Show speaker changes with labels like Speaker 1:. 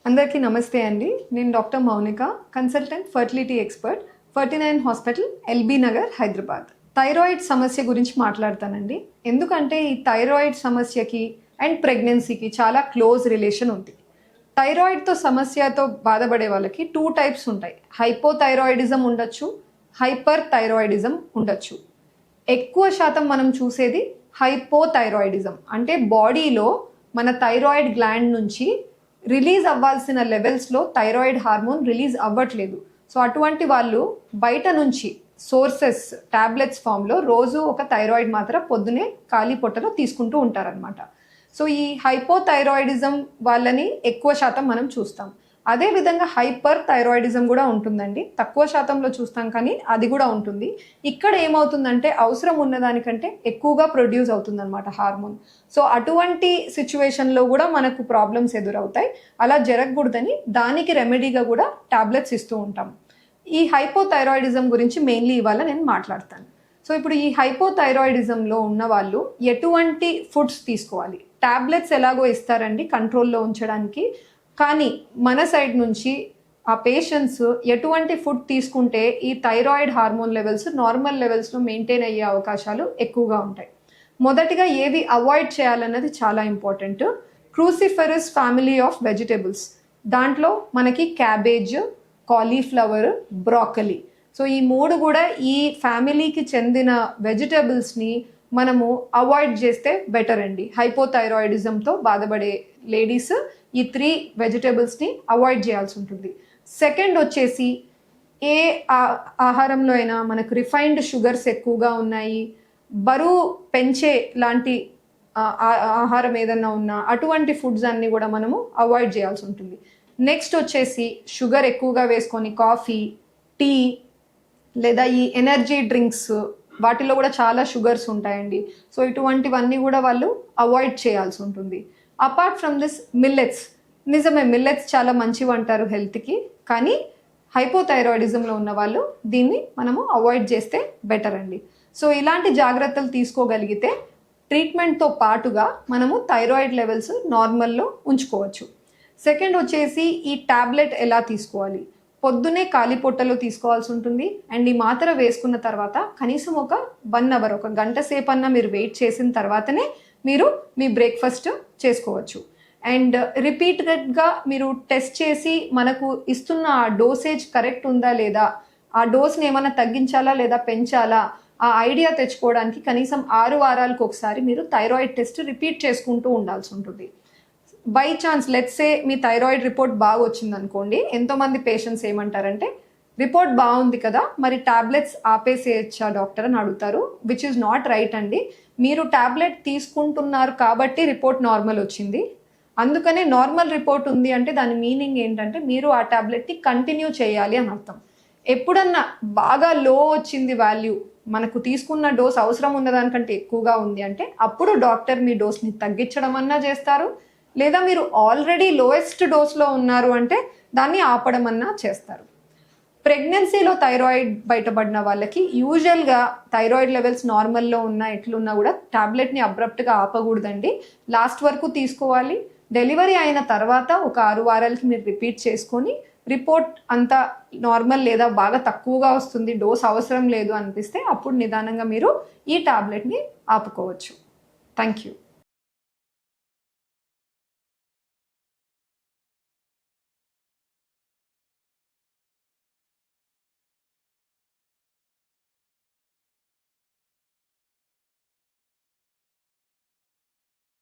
Speaker 1: అందరికీ నమస్తే అండి. నేను doctor Mounika, consultant fertility expert, 49 hospital, LB Nagar, Hyderabad. Thyroid సమస్య గురించి మాట్లాడతానండి. ఎందుకంటే ఈ థైరాయిడ్ సమస్యకి అండ్ ప్రెగ్నెన్సీకి చాలా క్లోజ్ రిలేషన్ ఉంది. థైరాయిడ్తో సమస్యతో బాధపడే వాళ్ళకి 2 టైప్స్ ఉంటాయి. హైపోథైరాయిడిజం ఉండొచ్చు, హైపర్ థైరాయిడిజం ఉండొచ్చు. ఎక్కువ శాతం మనం చూసేది హైపోథైరాయిడిజం, అంటే బాడీలో మన థైరాయిడ్ గ్లాండ్ నుంచి రిలీజ్ అవ్వాల్సిన లెవెల్స్లో థైరాయిడ్ హార్మోన్ రిలీజ్ అవ్వట్లేదు. సో అటువంటి వాళ్ళు బయట నుంచి సోర్సెస్ టాబ్లెట్స్ ఫామ్లో రోజు ఒక థైరాయిడ్ మాత్రం పొద్దునే ఖాళీ పొట్టలో తీసుకుంటూ ఉంటారనమాట. సో ఈ హైపోథైరాయిడిజం వాళ్ళని ఎక్కువ శాతం మనం చూస్తాం. అదేవిధంగా హైపర్ థైరాయిడిజం కూడా ఉంటుందండి. తక్కువ శాతంలో చూస్తాం, కానీ అది కూడా ఉంటుంది. ఇక్కడ ఏమవుతుందంటే అవసరం ఉన్నదానికంటే ఎక్కువగా ప్రొడ్యూస్ అవుతుందన్నమాట హార్మోన్. సో అటువంటి సిచ్యువేషన్లో కూడా మనకు ప్రాబ్లమ్స్ ఎదురవుతాయి. అలా జరగకూడదని దానికి రెమెడీగా కూడా టాబ్లెట్స్ ఇస్తూ ఉంటాం. ఈ హైపోథైరాయిడిజం గురించి మెయిన్లీ ఇవాళ నేను మాట్లాడతాను. సో ఇప్పుడు ఈ హైపోథైరాయిడిజంలో ఉన్న వాళ్ళు ఎటువంటి ఫుడ్స్ తీసుకోవాలి? టాబ్లెట్స్ ఎలాగో ఇస్తారండి కంట్రోల్లో ఉంచడానికి, కానీ మన సైడ్ నుంచి ఆ పేషెంట్స్ ఎటువంటి ఫుడ్ తీసుకుంటే ఈ థైరాయిడ్ హార్మోన్ లెవెల్స్ నార్మల్ లెవెల్స్లో మెయింటైన్ అయ్యే అవకాశాలు ఎక్కువగా ఉంటాయి. మొదటిగా ఏవి అవాయిడ్ చేయాలన్నది చాలా important. Cruciferous family of vegetables, దాంట్లో మనకి క్యాబేజ్, కాలీఫ్లవర్, బ్రాకలీ. సో ఈ 3 కూడా ఈ ఫ్యామిలీకి చెందిన వెజిటేబుల్స్ని మనము అవాయిడ్ చేస్తే బెటర్ అండి. హైపోథైరాయిడిజంతో బాధపడే లేడీస్ ఈ 3 వెజిటేబుల్స్ని అవాయిడ్ చేయాల్సి ఉంటుంది. సెకండ్ వచ్చేసి, ఏ ఆహారంలో అయినా మనకు రిఫైన్డ్ షుగర్స్ ఎక్కువగా ఉన్నాయి, బరువు పెంచే లాంటి ఆహారం ఏదన్నా ఉన్నా అటువంటి ఫుడ్స్ అన్నీ కూడా మనము అవాయిడ్ చేయాల్సి ఉంటుంది. నెక్స్ట్ వచ్చేసి, షుగర్ ఎక్కువగా వేసుకొని కాఫీ, టీ లేదా ఈ ఎనర్జీ డ్రింక్స్, వాటిలో కూడా చాలా షుగర్స్ ఉంటాయండి. సో ఇటువంటివన్నీ కూడా వాళ్ళు అవాయిడ్ చేయాల్సి ఉంటుంది. Apart from this, millets. నిజమే, మిల్లెట్స్ చాలా మంచివి అంటారు హెల్త్కి, కానీ హైపోథైరాయిడిజంలో ఉన్న వాళ్ళు దీన్ని మనము అవాయిడ్ చేస్తే బెటర్ అండి. సో ఇలాంటి జాగ్రత్తలు తీసుకోగలిగితే ట్రీట్మెంట్తో పాటుగా మనము థైరాయిడ్ లెవెల్స్ నార్మల్లో ఉంచుకోవచ్చు. సెకండ్ వచ్చేసి, ఈ టాబ్లెట్ ఎలా తీసుకోవాలి? పొద్దునే ఖాళీ పొట్టలో తీసుకోవాల్సి ఉంటుంది. అండ్ ఈ మాత్ర వేసుకున్న తర్వాత కనీసం ఒక 1 అవర్, ఒక గంట సేపు అన్నా మీరు వెయిట్ చేసిన తర్వాతనే మీరు మీ బ్రేక్ఫాస్ట్ చేసుకోవచ్చు. అండ్ రిపీటెడ్గా మీరు టెస్ట్ చేసి మనకు ఇస్తున్న ఆ డోసేజ్ కరెక్ట్ ఉందా లేదా, ఆ డోస్ని ఏమైనా తగ్గించాలా లేదా పెంచాలా, ఆ ఐడియా తెచ్చుకోవడానికి కనీసం 6 వారాలకు ఒకసారి మీరు థైరాయిడ్ టెస్ట్ రిపీట్ చేసుకుంటూ ఉండాల్సి ఉంటుంది. By chance let's say me thyroid report బాగా వచ్చింది అనుకోండి, ఎంతోమంది పేషెంట్స్ ఏమంటారంటే, రిపోర్ట్ బాగుంది కదా, మరి టాబ్లెట్స్ ఆపేసేయచ్చా డాక్టర్ అని అడుగుతారు. విచ్ ఈజ్ నాట్ రైట్ అండి. మీరు టాబ్లెట్ తీసుకుంటున్నారు కాబట్టి రిపోర్ట్ నార్మల్ వచ్చింది. అందుకనే నార్మల్ రిపోర్ట్ ఉంది అంటే దాని మీనింగ్ ఏంటంటే మీరు ఆ టాబ్లెట్ని కంటిన్యూ చేయాలి అని అర్థం. ఎప్పుడన్నా బాగా లో వచ్చింది వాల్యూ, మనకు తీసుకున్న డోస్ అవసరం ఉన్నదానికంటే ఎక్కువగా ఉంది అంటే అప్పుడు డాక్టర్ మీ డోస్ని తగ్గించడం అన్నా చేస్తారు, లేదా మీరు ఆల్రెడీ లోయెస్ట్ డోస్లో ఉన్నారు అంటే దాన్ని ఆపడం అన్నా చేస్తారు. ప్రెగ్నెన్సీలో థైరాయిడ్ బయటపడిన వాళ్ళకి యూజువల్గా థైరాయిడ్ లెవెల్స్ నార్మల్లో ఉన్నా ఎట్లున్నా కూడా టాబ్లెట్ని అబ్రప్ట్గా ఆపకూడదండి. లాస్ట్ వరకు తీసుకోవాలి. డెలివరీ అయిన తర్వాత ఒక 6 వారాలకి మీరు రిపీట్ చేసుకొని రిపోర్ట్ అంతా నార్మల్ లేదా బాగా తక్కువగా వస్తుంది, డోస్ అవసరం లేదు అనిపిస్తే అప్పుడు నిదానంగా మీరు ఈ టాబ్లెట్ని ఆపుకోవచ్చు. Thank you.